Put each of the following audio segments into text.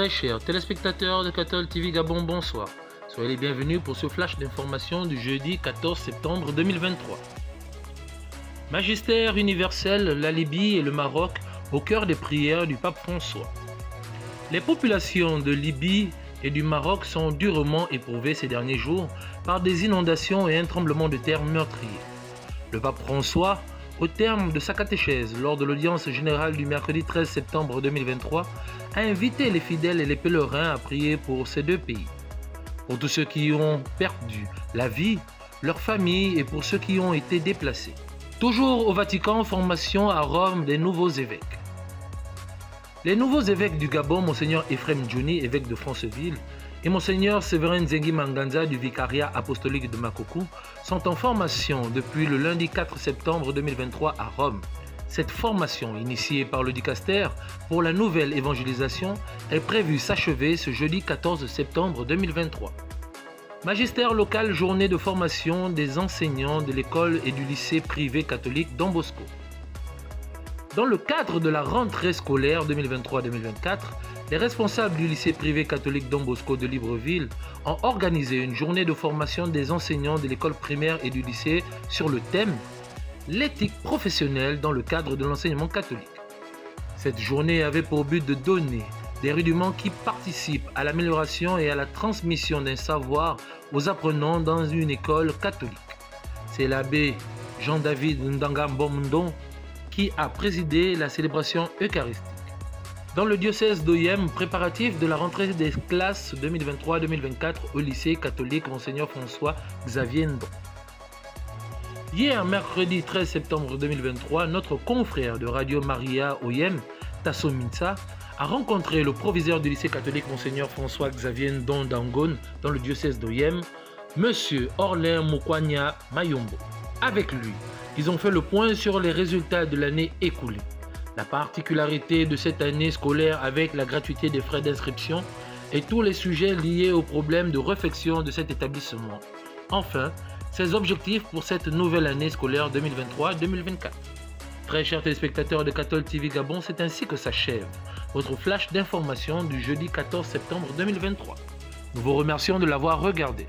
Très chers téléspectateurs de Cathol TV Gabon, bonsoir. Soyez les bienvenus pour ce flash d'information du jeudi 14 septembre 2023. Magistère universel, la Libye et le Maroc au cœur des prières du pape François. Les populations de Libye et du Maroc sont durement éprouvées ces derniers jours par des inondations et un tremblement de terre meurtrier. Le pape François, au terme de sa catéchèse lors de l'audience générale du mercredi 13 septembre 2023, a invité les fidèles et les pèlerins à prier pour ces deux pays. Pour tous ceux qui ont perdu la vie, leurs familles et pour ceux qui ont été déplacés. Toujours au Vatican, formation à Rome des nouveaux évêques. Les nouveaux évêques du Gabon, Monseigneur Ephrem Djouni, évêque de Franceville, et Monseigneur Séverin Nzengi Manganza du vicariat apostolique de Makoko sont en formation depuis le lundi 4 septembre 2023 à Rome. Cette formation, initiée par le Dicaster pour la nouvelle évangélisation, est prévue s'achever ce jeudi 14 septembre 2023. Magistère local, journée de formation des enseignants de l'école et du lycée privé catholique Don Bosco. Dans le cadre de la rentrée scolaire 2023-2024, les responsables du lycée privé catholique Don Bosco de Libreville ont organisé une journée de formation des enseignants de l'école primaire et du lycée sur le thème « L'éthique professionnelle dans le cadre de l'enseignement catholique ». Cette journée avait pour but de donner des rudiments qui participent à l'amélioration et à la transmission d'un savoir aux apprenants dans une école catholique. C'est l'abbé Jean-David Ndangambomdon qui a présidé la célébration eucharistique. Dans le diocèse d'Oyem, préparatif de la rentrée des classes 2023-2024 au lycée catholique Monseigneur François Xavier Ndon. Hier, mercredi 13 septembre 2023, notre confrère de Radio Maria Oyem, Tasso Minsa, a rencontré le proviseur du lycée catholique Monseigneur François Xavier Ndon d'Angon dans le diocèse d'Oyem, Monsieur Orlin Mukwanya Mayombo. Avec lui, ils ont fait le point sur les résultats de l'année écoulée, la particularité de cette année scolaire avec la gratuité des frais d'inscription et tous les sujets liés aux problèmes de réflexion de cet établissement. Enfin, ses objectifs pour cette nouvelle année scolaire 2023-2024. Très chers téléspectateurs de Cathol TV Gabon, c'est ainsi que s'achève votre flash d'information du jeudi 14 septembre 2023. Nous vous remercions de l'avoir regardé.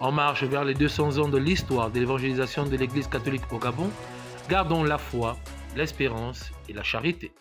En marche vers les 200 ans de l'histoire de l'évangélisation de l'Église catholique au Gabon, gardons la foi, l'espérance et la charité.